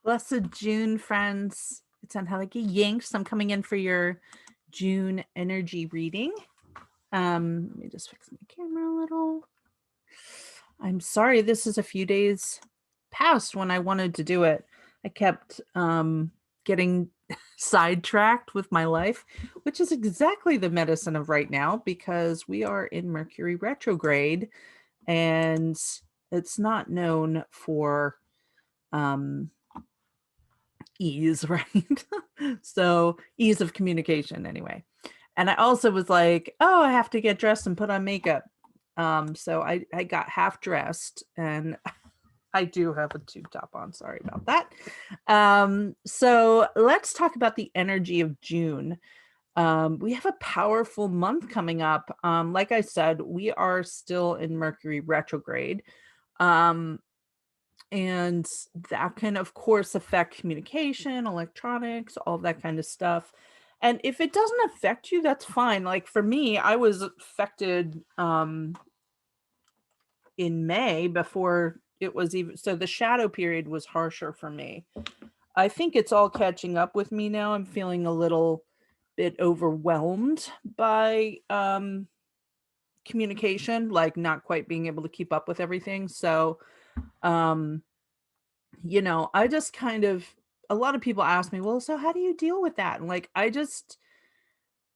Blessed June, friends. It's Angelica Yingst. I'm coming in for your June energy reading. Let me just fix my camera a little. I'm sorry, this is a few days past when I wanted to do it. I kept getting sidetracked with my life, which is exactly the medicine of right now because we are in Mercury retrograde and it's not known for um ease, right? So ease of communication anyway. And I also was like, oh, I have to get dressed and put on makeup. So I got half dressed and I do have a tube top on. Sorry about that. So let's talk about the energy of June. We have a powerful month coming up. Like I said, we are still in Mercury retrograde. Um, and that can, of course, affect communication, electronics, all that kind of stuff. And if it doesn't affect you, that's fine. Like for me, I was affected in May before it was even, so the shadow period was harsher for me. I think it's all catching up with me now. I'm feeling a little bit overwhelmed by communication, like not quite being able to keep up with everything. So, um, I just kind of, a lot of people ask me, well, so how do you deal with that? And like, I just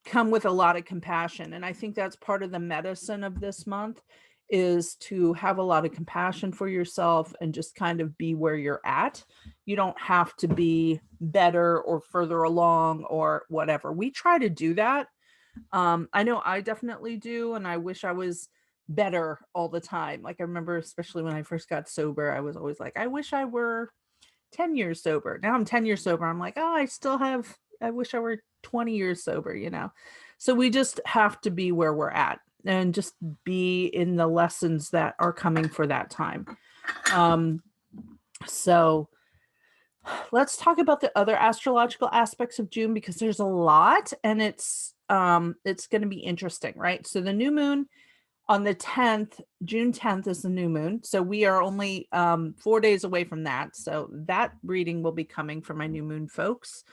come with a lot of compassion. And I think that's part of the medicine of this month is to have a lot of compassion for yourself and just kind of be where you're at. You don't have to be better or further along or whatever. We try to do that. I know I definitely do. And I wish I was better all the time. Like I remember, especially when I first got sober, I was always like, I wish I were 10 years sober. Now I'm 10 years sober. I'm like, oh, I wish I were 20 years sober. So we just have to be where we're at and just be in the lessons that are coming for that time. Um, so let's talk about the other astrological aspects of June because there's a lot and it's going to be interesting, right? So the new moon on the 10th, June 10th is the new moon. So we are only 4 days away from that. So that reading will be coming from my new moon folks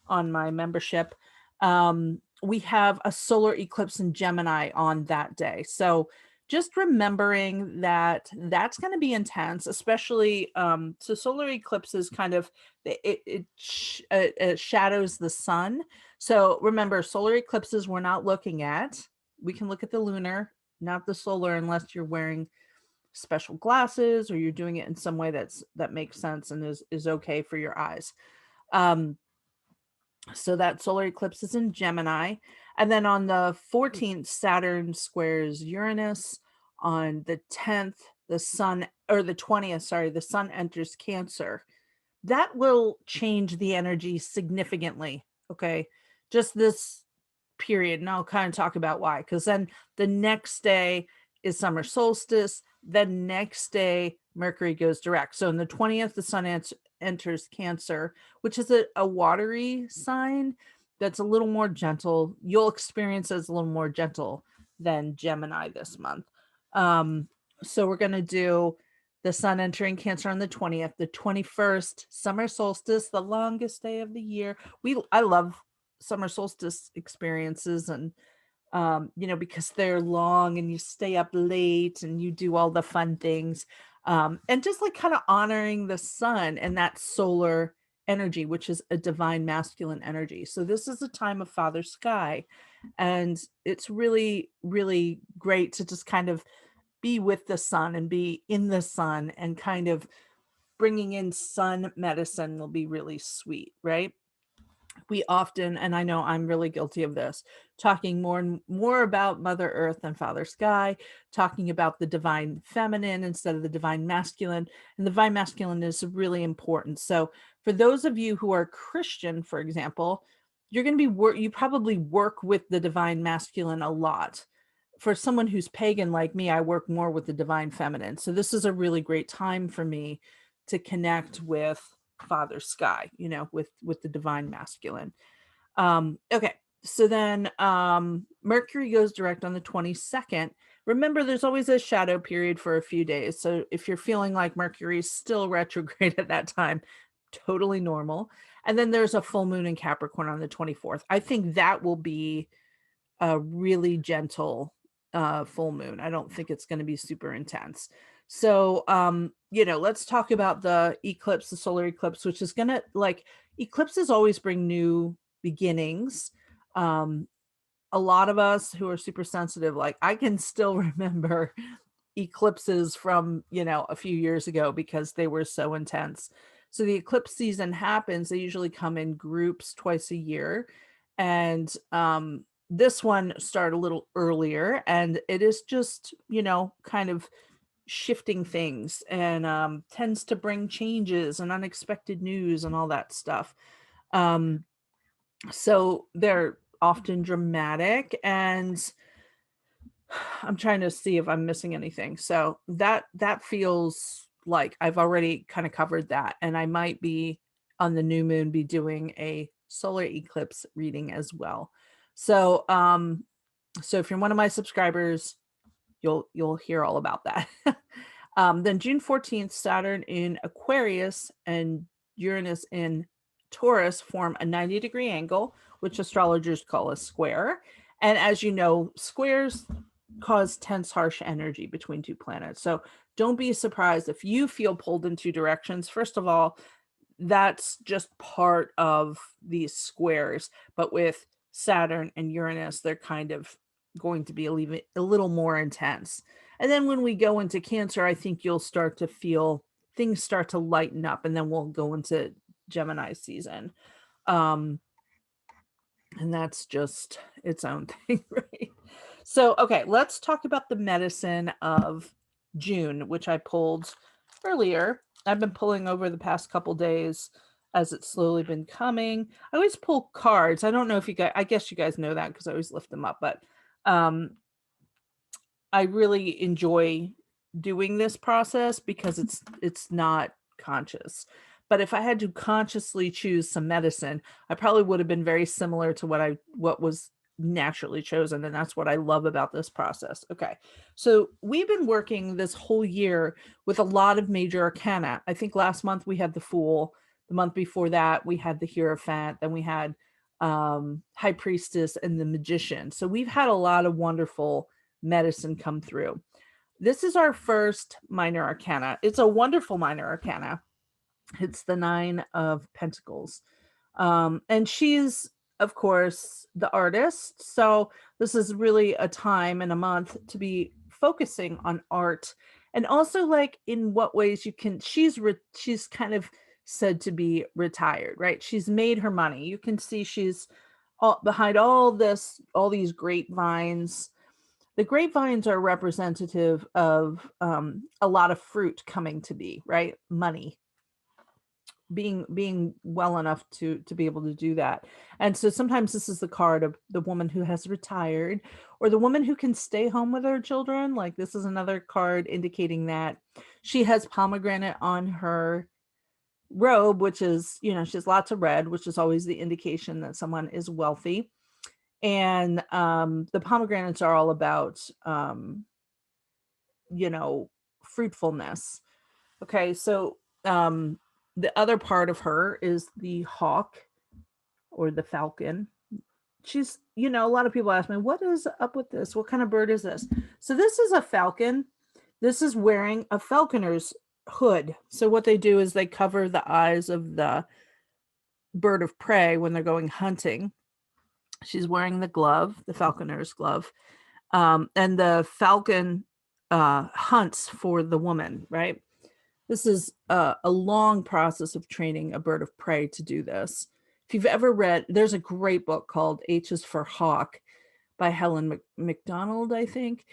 on my membership. We have a solar eclipse in Gemini on that day. So just remembering that that's going to be intense, especially so solar eclipses kind of it shadows the sun. So remember, solar eclipses we're not looking at. We can look at the lunar, not the solar, unless you're wearing special glasses or you're doing it in some way that makes sense and is okay for your eyes. So that solar eclipse is in Gemini. And then on the 14th, Saturn squares Uranus. On the 10th, the sun, or the 20th, sorry, the sun enters Cancer. That will change the energy significantly. Okay. Just this period. And I'll kind of talk about why. Because then the next day is summer solstice. The next day, Mercury goes direct. So on the 20th, the sun enters Cancer, which is a watery sign that's a little more gentle. You'll experience it as a little more gentle than Gemini this month. So we're going to do the sun entering Cancer on the 20th, the 21st, summer solstice, the longest day of the year. I love summer solstice experiences and because they're long and you stay up late and you do all the fun things. And just like kind of honoring the sun and that solar energy, which is a divine masculine energy. So this is a time of Father Sky. And it's really, really great to just kind of be with the sun and be in the sun and kind of bringing in sun medicine will be really sweet, right? We often, and I know I'm really guilty of this, talking more and more about Mother Earth and Father Sky, talking about the divine feminine instead of the divine masculine. And the divine masculine is really important. So for those of you who are Christian, for example, you're going to be you probably work with the divine masculine a lot. For someone who's pagan like me, I work more with the divine feminine. So this is a really great time for me to connect with Father Sky, with the divine masculine. Okay. So then Mercury goes direct on the 22nd. Remember, there's always a shadow period for a few days. So if you're feeling like Mercury is still retrograde at that time, totally normal. And then there's a full moon in Capricorn on the 24th. I think that will be a really gentle full moon. I don't think it's going to be super intense. So, let's talk about the eclipse, the solar eclipse, which is going to, like, eclipses always bring new beginnings. Um, a lot of us who are super sensitive, like, I can still remember eclipses from, a few years ago because they were so intense. So the eclipse season happens, they usually come in groups twice a year. And this one started a little earlier, and it is just, kind of shifting things, and tends to bring changes and unexpected news and all that stuff. Um, so they're often dramatic, and I'm trying to see if I'm missing anything. So that feels like I've already kind of covered that, and I might be on the new moon be doing a solar eclipse reading as well. So so if you're one of my subscribers, you'll hear all about that. Then June 14th, Saturn in Aquarius and Uranus in Taurus form a 90-degree angle, which astrologers call a square. And as you know, squares cause tense, harsh energy between two planets. So don't be surprised if you feel pulled in two directions. First of all, that's just part of these squares. But with Saturn and Uranus, they're kind of going to be a little more intense. And then when we go into Cancer, I think you'll start to feel things start to lighten up, and then we'll go into Gemini season. And that's just its own thing, right? So, okay, let's talk about the medicine of June, which I pulled earlier. I've been pulling over the past couple days as it's slowly been coming. I always pull cards. I don't know if you guys, I guess you guys know that because I always lift them up, but um, I really enjoy doing this process because it's not conscious. But if I had to consciously choose some medicine, I probably would have been very similar to what was naturally chosen, and that's what I love about this process. Okay. So, we've been working this whole year with a lot of major arcana. I think last month we had the Fool, the month before that we had the Hierophant, then we had High Priestess and the Magician. So, we've had a lot of wonderful medicine come through. This is our first minor arcana. It's a wonderful minor arcana. It's the Nine of Pentacles. And she's, of course, the artist. So this is really a time and a month to be focusing on art, and also, like, in what ways you can, she's kind of said to be retired, right? She's made her money. You can see she's behind all these grapevines. The grapevines are representative of a lot of fruit coming to be, right? Money, being well enough to be able to do that. And so sometimes this is the card of the woman who has retired, or the woman who can stay home with her children. Like, this is another card indicating that she has pomegranate on her robe, which is, she has lots of red, which is always the indication that someone is wealthy. And the pomegranates are all about fruitfulness. Okay, so the other part of her is the hawk, or the falcon. She's, a lot of people ask me, what is up with this? What kind of bird is this? So this is a falcon. This is wearing a falconer's hood. So what they do is they cover the eyes of the bird of prey when they're going hunting. She's wearing the glove, the falconer's glove. And the falcon hunts for the woman, right? This is a long process of training a bird of prey to do this. If you've ever read, there's a great book called H is for Hawk by Helen MacDonald, I think.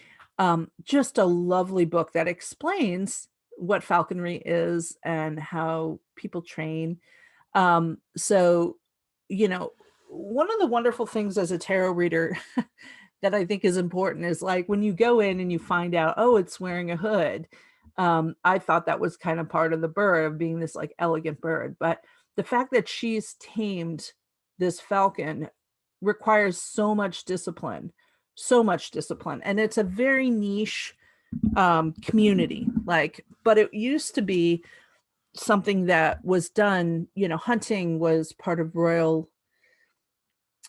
Just a lovely book that explains what falconry is and how people train. So, one of the wonderful things as a tarot reader that I think is important is, like, when you go in and you find out, oh, it's wearing a hood. I thought that was kind of part of the bird, of being this, like, elegant bird. But the fact that she's tamed this falcon requires so much discipline. And it's a very niche community. Like, but it used to be something that was done, hunting was part of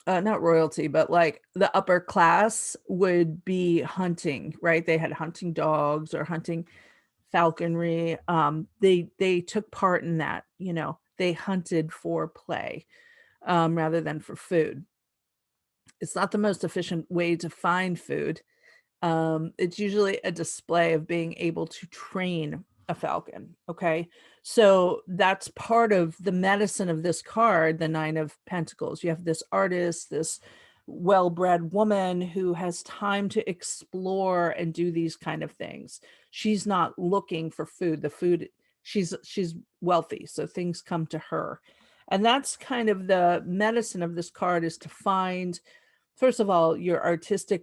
not royalty, but like the upper class would be hunting, right? They had hunting dogs or hunting falconry. They took part in that, they hunted for play, rather than for food. It's not the most efficient way to find food. It's usually a display of being able to train a falcon. Okay. So that's part of the medicine of this card, the Nine of Pentacles. You have this artist, this well bred woman who has time to explore and do these kind of things. She's not looking for food. The food, she's wealthy. So things come to her. And that's kind of the medicine of this card, is to find, first of all, your artistic,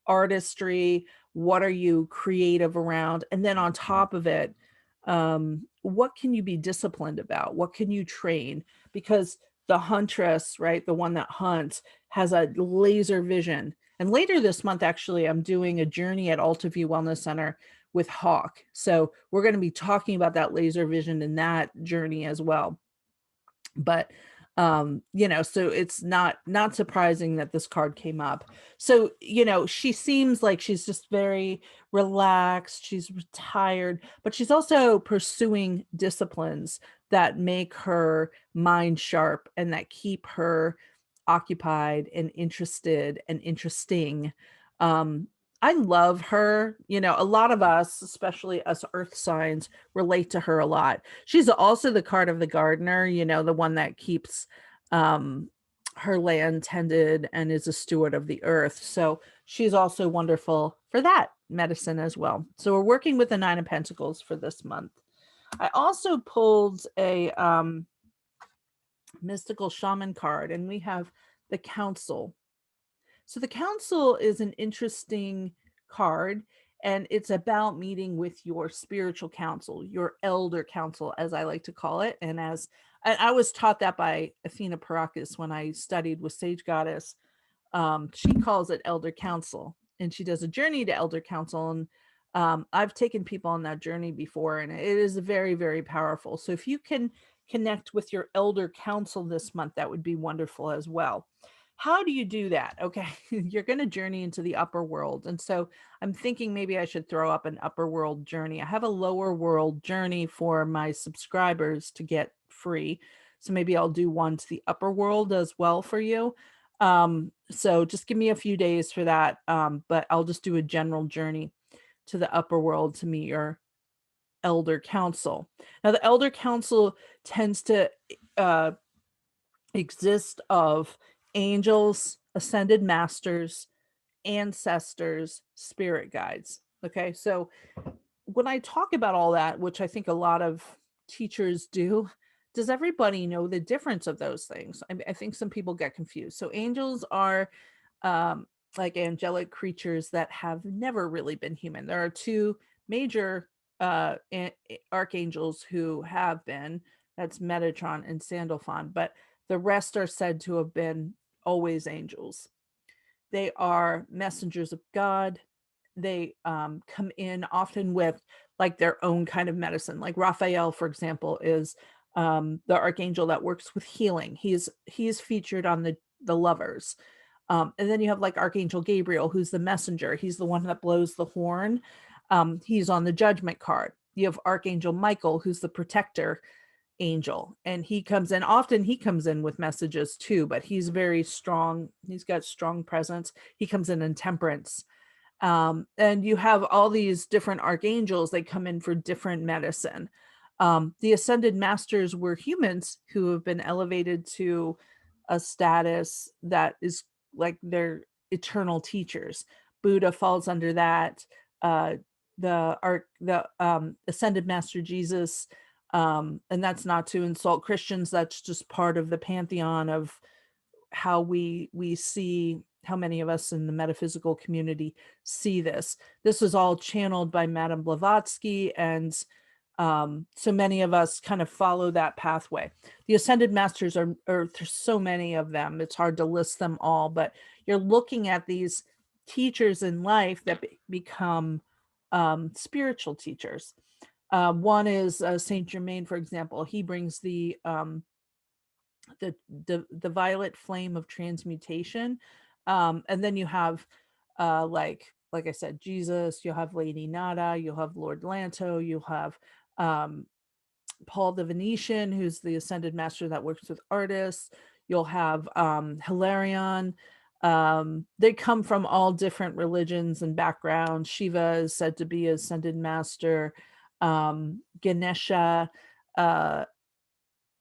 artistry. What are you creative around? And then on top of it, what can you be disciplined about? What can you train? Because the huntress, right, the one that hunts, has a laser vision. And later this month, actually, I'm doing a journey at Altaview Wellness Center with Hawk. So we're going to be talking about that laser vision in that journey as well. But so it's not surprising that this card came up. So she seems like she's just very relaxed, she's retired, but she's also pursuing disciplines that make her mind sharp and that keep her occupied and interested and interesting. um I love her. A lot of us, especially us earth signs, relate to her a lot. She's also the card of the gardener, the one that keeps um, her land tended and is a steward of the earth. So she's also wonderful for that medicine as well. So we're working with the Nine of Pentacles for this month. I also pulled a mystical shaman card, and we have the Council. So the Council is an interesting card, and it's about meeting with your spiritual council, your elder council, as I like to call it. And I was taught that by Athena Parakis when I studied with Sage Goddess. She calls it elder council, and she does a journey to elder council. And I've taken people on that journey before, and it is very, very powerful. So if you can connect with your elder council this month, that would be wonderful as well. How do you do that? Okay, you're going to journey into the upper world. And so I'm thinking maybe I should throw up an upper world journey. I have a lower world journey for my subscribers to get free. So maybe I'll do one to the upper world as well for you. So just give me a few days for that. But I'll just do a general journey to the upper world to meet your elder council. Now, the elder council tends to uh, exist of angels, ascended masters, ancestors, spirit guides. Okay, so when I talk about all that, which I think a lot of teachers do, does everybody know the difference of those things? I think some people get confused. So angels are um, like angelic creatures that have never really been human. There are two major archangels who have been. That's Metatron and Sandalphon, but the rest are said to have been always angels. They are messengers of God. They come in often with like their own kind of medicine. Like Raphael, for example, is the archangel that works with healing. He's featured on the lovers. And then you have like Archangel Gabriel, who's the messenger. He's the one that blows the horn. He's on the judgment card. You have Archangel Michael, who's the protector angel, and he comes in with messages too, but he's very strong. He's got strong presence. He comes in temperance. And you have all these different archangels. They come in for different medicine. The ascended masters were humans who have been elevated to a status that is like they're eternal teachers. Buddha falls under that. The ascended master Jesus, and that's not to insult Christians. That's just part of the pantheon of how we see, how many of us in the metaphysical community see this. This was all channeled by Madame Blavatsky, and so many of us kind of follow that pathway. The ascended masters there's so many of them, it's hard to list them all, but you're looking at these teachers in life that become spiritual teachers. One is Saint Germain, for example. He brings the violet flame of transmutation, and then you have like I said, Jesus. You'll have Lady Nada. You'll have Lord Lanto. You'll have um, Paul the Venetian, who's the ascended master that works with artists. You'll have Hilarion. They come from all different religions and backgrounds. Shiva is said to be ascended master. Ganesha. Uh,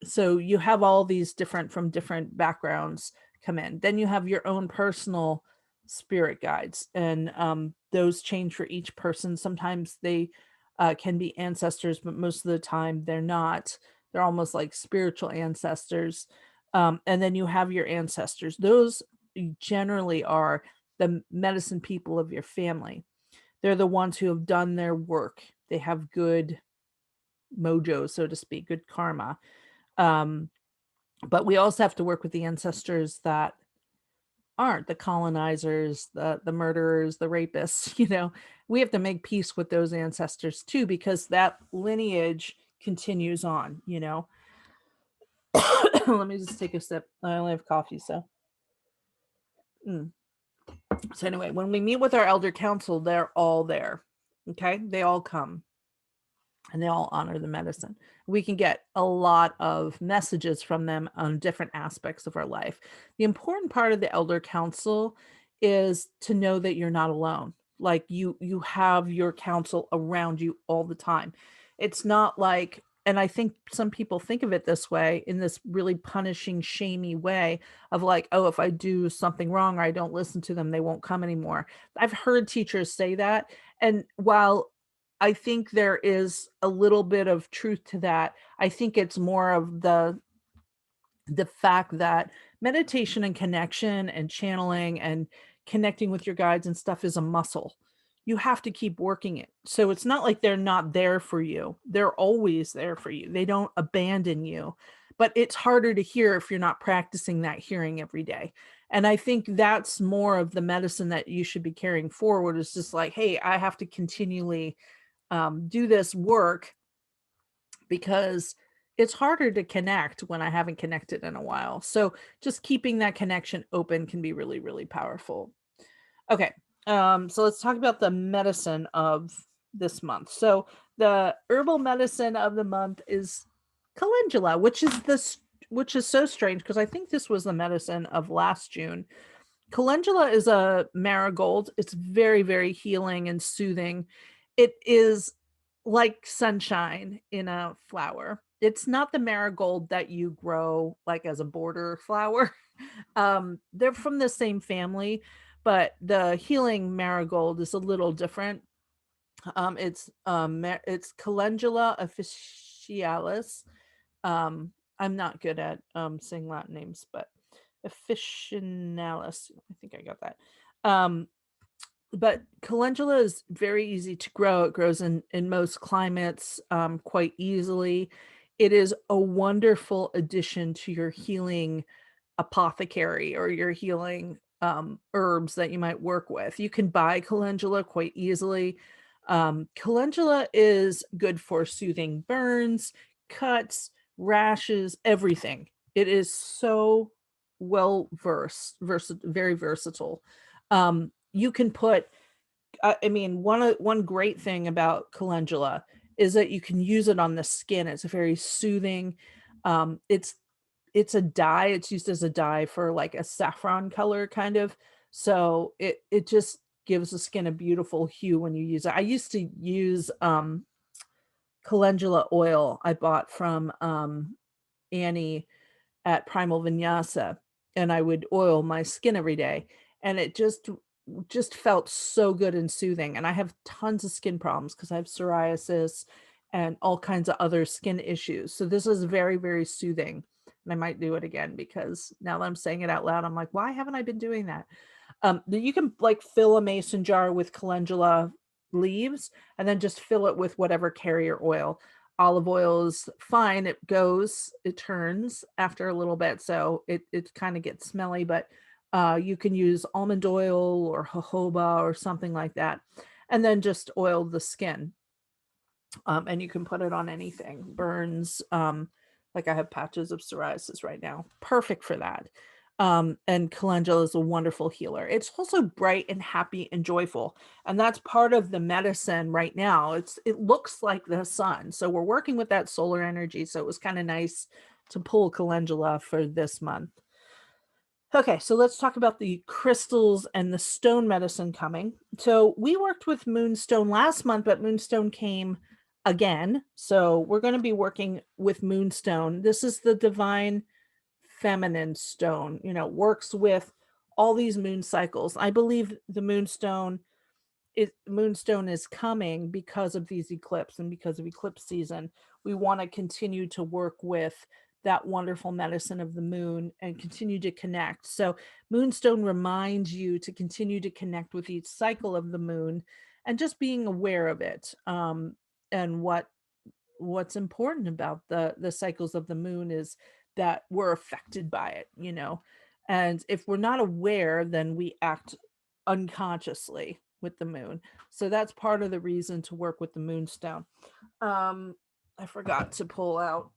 so you have all these different from different backgrounds come in. Then you have your own personal spirit guides, and those change for each person. Sometimes they can be ancestors, but most of the time they're not. They're almost like spiritual ancestors. And then you have your ancestors. Those generally are the medicine people of your family. They're the ones who have done their work. They have good mojo, so to speak, good karma. Um, but we also have to work with the ancestors that aren't the colonizers, the murderers, the rapists. We have to make peace with those ancestors too, because that lineage continues on. Let me just take a sip. I only have coffee, so. Mm. So anyway, when we meet with our elder council, they're all there. Okay, they all come and they all honor the medicine. We can get a lot of messages from them on different aspects of our life. The important part of the elder council is to know that you're not alone. Like you have your council around you all the time. It's not like, and I think some people think of it this way, in this really punishing, shamey way of like, oh, if I do something wrong or I don't listen to them, they won't come anymore. I've heard teachers say that. And while I think there is a little bit of truth to that, I think it's more of the fact that meditation and connection and channeling and connecting with your guides and stuff is a muscle. You have to keep working it. So it's not like they're not there for you. They're always there for you. They don't abandon you. But it's harder to hear if you're not practicing that hearing every day. And I think that's more of the medicine that you should be carrying forward, is just like, hey, I have to continually do this work, because it's harder to connect when I haven't connected in a while. So just keeping that connection open can be really, really powerful. Okay. So let's talk about the medicine of this month. So the herbal medicine of the month is calendula, which is so strange, because I think this was the medicine of last June. Calendula is a marigold. It's very, very healing and soothing. It is like sunshine in a flower. It's not the marigold that you grow like as a border flower. They're from the same family, but the healing marigold is a little different. It's Calendula officinalis. I'm not good at saying Latin names, but officinalis. I think I got that. Um, but calendula is very easy to grow. It grows in most climates quite easily. It is a wonderful addition to your healing apothecary or your healing herbs that you might work with. You can buy calendula quite easily. Calendula is good for soothing burns, cuts, rashes, everything. It is so very versatile. You can put, I mean, one great thing about calendula is that you can use it on the skin. It's very soothing. It's a dye. It's used as a dye for like a saffron color kind of. So it just gives the skin a beautiful hue when you use it. I used to use calendula oil I bought from Annie at Primal Vinyasa, and I would oil my skin every day, and it just felt so good and soothing. And I have tons of skin problems because I have psoriasis and all kinds of other skin issues. So this is very, very soothing. And I might do it again, because now that I'm saying it out loud, I'm like, why haven't I been doing that? You can like fill a mason jar with calendula leaves and then just fill it with whatever carrier oil. Olive oil is fine. It turns after a little bit. So it kind of gets smelly, but you can use almond oil or jojoba or something like that. And then just oil the skin. And you can put it on anything. Burns, like I have patches of psoriasis right now. Perfect for that. And calendula is a wonderful healer. It's also bright and happy and joyful. And that's part of the medicine right now. It looks like the sun. So we're working with that solar energy. So it was kind of nice to pull calendula for this month. Okay, so let's talk about the crystals and the stone medicine coming. So we worked with Moonstone last month, but Moonstone came again. So we're going to be working with Moonstone. This is the divine feminine stone, works with all these moon cycles. I believe the Moonstone is coming because of these eclipses and because of eclipse season. We want to continue to work with that wonderful medicine of the moon and continue to connect. So Moonstone reminds you to continue to connect with each cycle of the moon and just being aware of it, and what's important about the cycles of the moon is that we're affected by it. And if we're not aware, then we act unconsciously with the moon. So that's part of the reason to work with the moonstone. I forgot to pull out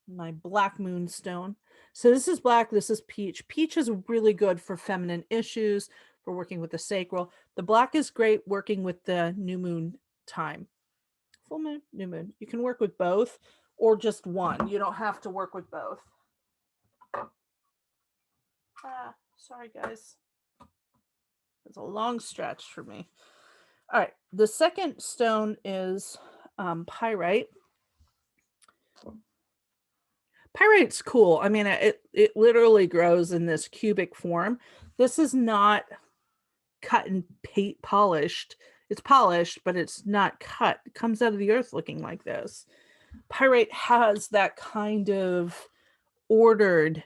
my black moonstone. So this is black, this is peach. Peach is really good for feminine issues, for working with the sacral. The black is great working with the new moon time. Full moon, new moon. You can work with both or just one. You don't have to work with both. Sorry guys. It's a long stretch for me. All right. The second stone is pyrite. Pyrite's cool. I mean, it literally grows in this cubic form. This is not cut and polished. It's polished, but it's not cut. It comes out of the earth looking like this. Pyrite has that kind of ordered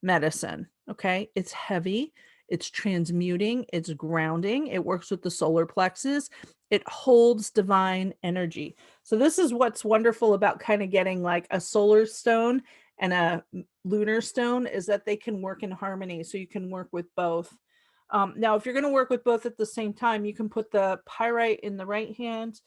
medicine. Okay. It's heavy. It's transmuting. It's grounding. It works with the solar plexus. It holds divine energy. So this is what's wonderful about kind of getting like a solar stone and a lunar stone, is that they can work in harmony. So you can work with both. Now, if you're going to work with both at the same time, you can put the pyrite in the right hand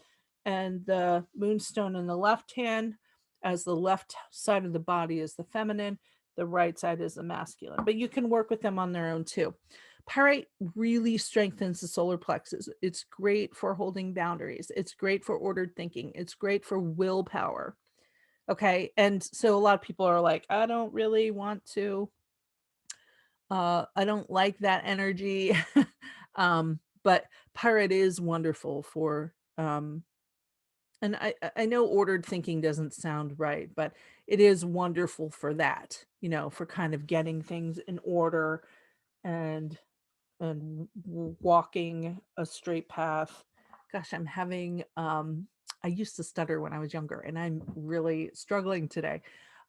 and the moonstone in the left hand, as the left side of the body is the feminine, the right side is the masculine. But you can work with them on their own too. Pyrite really strengthens the solar plexus. It's great for holding boundaries. It's great for ordered thinking. It's great for willpower. Okay. And so a lot of people are like, I don't really want to, I don't like that energy. But pyrite is wonderful for, and I know ordered thinking doesn't sound right, but it is wonderful for that, for kind of getting things in order and walking a straight path. Gosh, I'm having I used to stutter when I was younger, and I'm really struggling today.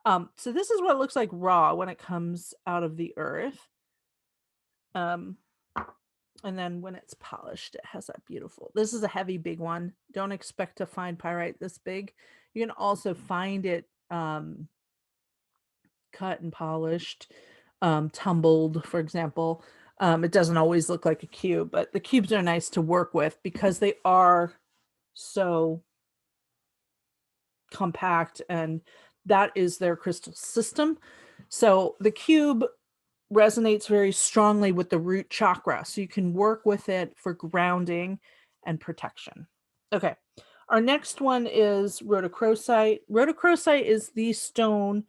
So this is what it looks like raw when it comes out of the earth. And then when it's polished, it has that beautiful. This is a heavy, big one. Don't expect to find pyrite this big. You can also find it cut and polished, tumbled, for example. It doesn't always look like a cube, but the cubes are nice to work with because they are so compact, and that is their crystal system. So the cube resonates very strongly with the root chakra. So you can work with it for grounding and protection. Okay. Our next one is rhodochrosite. Rhodochrosite is the stone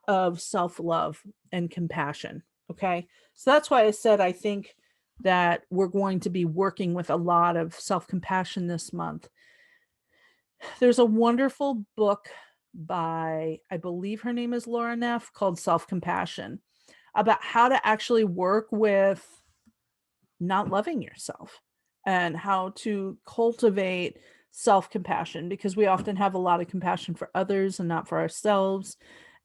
of self-love and compassion. Okay. So that's why I said I think that we're going to be working with a lot of self-compassion this month. There's a wonderful book by, I believe her name is Laura Neff, called Self-Compassion, about how to actually work with not loving yourself and how to cultivate self-compassion, because we often have a lot of compassion for others and not for ourselves.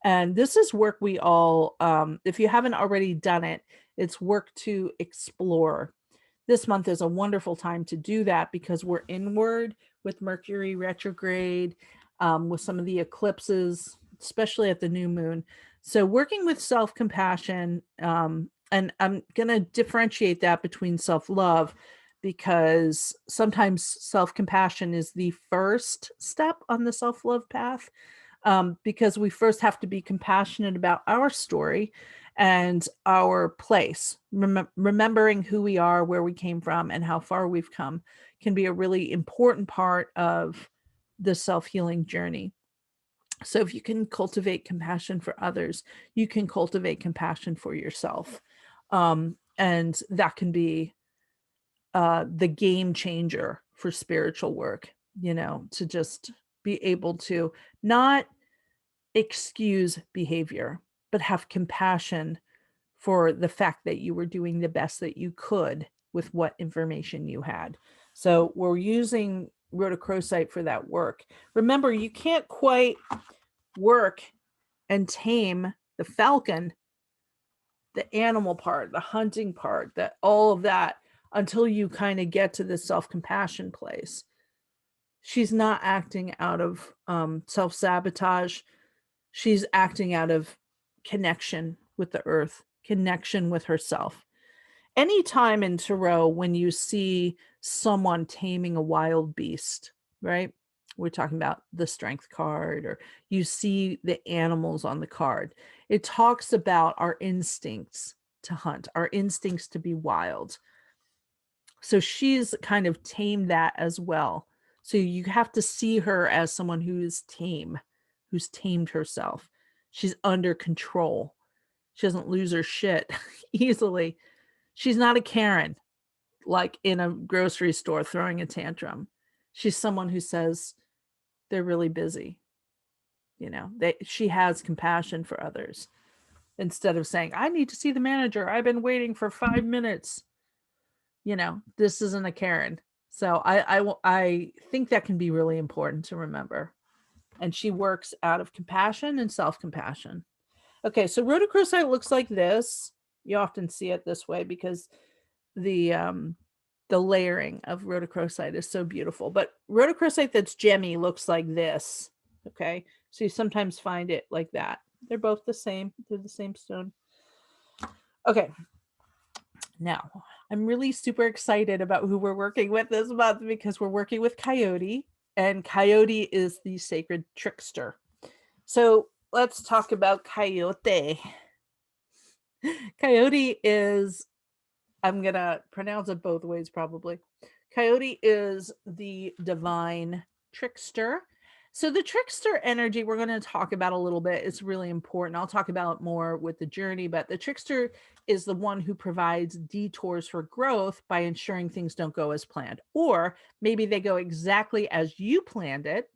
And this is work we all, if you haven't already done it, it's work to explore. This month is a wonderful time to do that because we're inward with Mercury retrograde, with some of the eclipses, especially at the new moon. So working with self-compassion, and I'm going to differentiate that between self-love, because sometimes self-compassion is the first step on the self-love path, because we first have to be compassionate about our story and our place. Remembering who we are, where we came from, and how far we've come can be a really important part of the self-healing journey. So if you can cultivate compassion for others, you can cultivate compassion for yourself. And that can be the game changer for spiritual work, to just be able to not excuse behavior, but have compassion for the fact that you were doing the best that you could with what information you had. So we're using rhodochrosite for that work. Remember, you can't quite work and tame the falcon, the animal part, the hunting part, that all of that, until you kind of get to this self-compassion place. She's not acting out of self-sabotage. She's acting out of connection with the earth, connection with herself. Anytime in tarot when you see someone taming a wild beast, right? We're talking about the strength card, or you see the animals on the card. It talks about our instincts to hunt, our instincts to be wild. So she's kind of tamed that as well. So you have to see her as someone who's tame, who's tamed herself. She's under control. She doesn't lose her shit easily. She's not a Karen, like in a grocery store throwing a tantrum. She's someone who says they're really busy. She has compassion for others instead of saying, I need to see the manager. I've been waiting for 5 minutes. This isn't a Karen. So I think that can be really important to remember. And she works out of compassion and self-compassion. Okay, so rhodochrosite looks like this. You often see it this way because the layering of rhodochrosite is so beautiful. But rhodochrosite that's gemmy looks like this. Okay, so you sometimes find it like that. They're both the same. They're the same stone. Okay, now I'm really super excited about who we're working with this month because we're working with Coyote, and Coyote is the sacred trickster. So let's talk about Coyote. Coyote is, I'm going to pronounce it both ways probably. Coyote is the divine trickster. So the trickster energy we're going to talk about a little bit. It's really important. I'll talk about it more with the journey, but the trickster is the one who provides detours for growth by ensuring things don't go as planned, or maybe they go exactly as you planned it,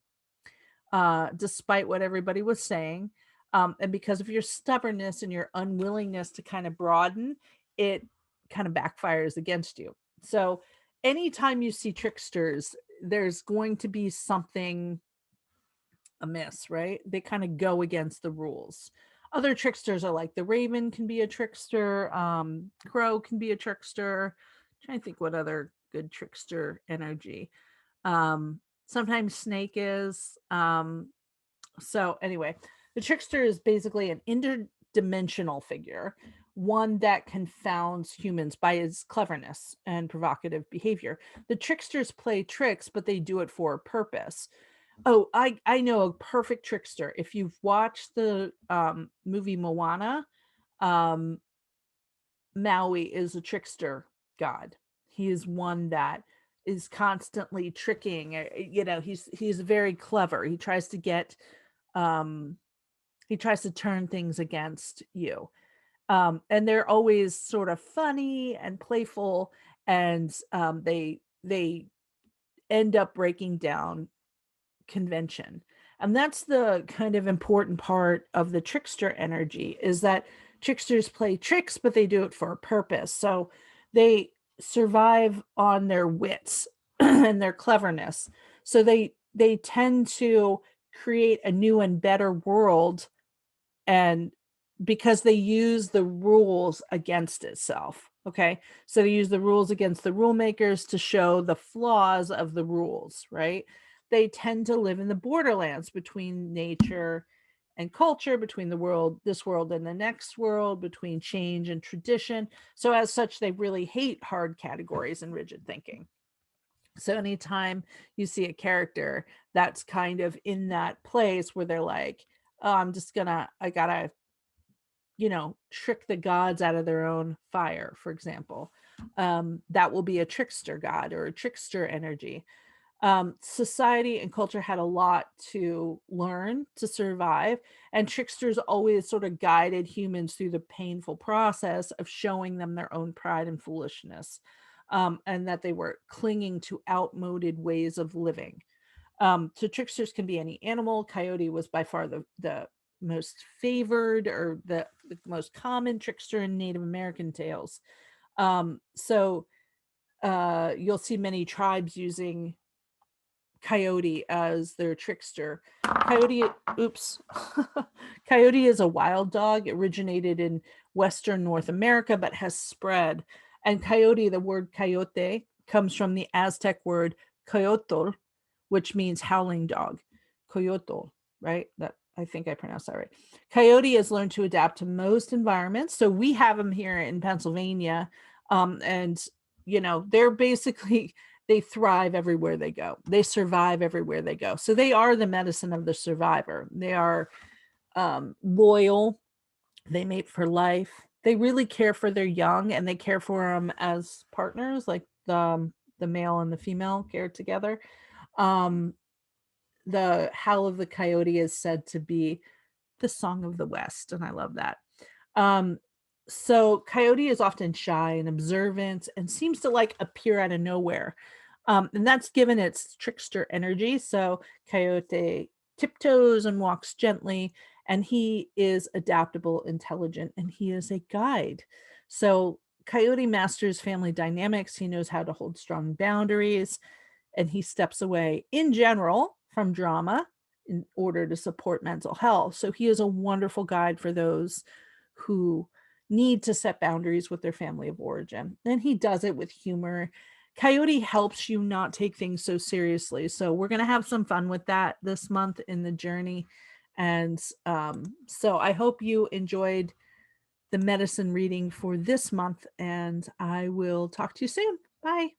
despite what everybody was saying. And because of your stubbornness and your unwillingness to kind of broaden, it kind of backfires against you. So anytime you see tricksters, there's going to be something amiss, right? They kind of go against the rules. Other tricksters are like the raven can be a trickster, crow can be a trickster. I'm trying to think what other good trickster energy. Sometimes snake is. So anyway, the trickster is basically an interdimensional figure, one that confounds humans by his cleverness and provocative behavior. The tricksters play tricks, but they do it for a purpose. Oh, I know a perfect trickster. If you've watched the movie Moana, um, Maui is a trickster god. He is one that is constantly tricking. He's very clever. He tries to turn things against you. And they're always sort of funny and playful, and they end up breaking down convention. And that's the kind of important part of the trickster energy, is that tricksters play tricks, but they do it for a purpose. So they survive on their wits and their cleverness. So they tend to create a new and better world, and because they use the rules against itself. Okay, so they use the rules against the rule makers to show the flaws of the rules, right? They tend to live in the borderlands between nature and culture, between this world and the next world, between change and tradition. So as such, they really hate hard categories and rigid thinking. So anytime you see a character that's kind of in that place where they're like, oh, I gotta, trick the gods out of their own fire, for example, that will be a trickster god or a trickster energy. Society and culture had a lot to learn to survive, and tricksters always sort of guided humans through the painful process of showing them their own pride and foolishness, and that they were clinging to outmoded ways of living. So tricksters can be any animal. Coyote was by far the most favored or the most common trickster in Native American tales. You'll see many tribes using coyote as their trickster. Coyote, oops. Coyote is a wild dog, originated in Western North America, but has spread. And coyote, the word coyote, comes from the Aztec word coyotl, which means howling dog. Coyotl, right? That I think I pronounced that right. Coyote has learned to adapt to most environments. So we have them here in Pennsylvania. And they're basically they thrive everywhere they go. They survive everywhere they go. So they are the medicine of the survivor. They are loyal. They mate for life. They really care for their young, and they care for them as partners, like the male and the female care together. Um, the howl of the coyote is said to be the song of the West, and I love that. Um, so coyote is often shy and observant and seems to like appear out of nowhere. And that's given its trickster energy. So coyote tiptoes and walks gently, and he is adaptable, intelligent, and he is a guide. So coyote masters family dynamics. He knows how to hold strong boundaries, and he steps away in general from drama in order to support mental health. So he is a wonderful guide for those who need to set boundaries with their family of origin. And he does it with humor. Coyote helps you not take things so seriously. So we're going to have some fun with that this month in the journey. And so I hope you enjoyed the medicine reading for this month, and I will talk to you soon. Bye.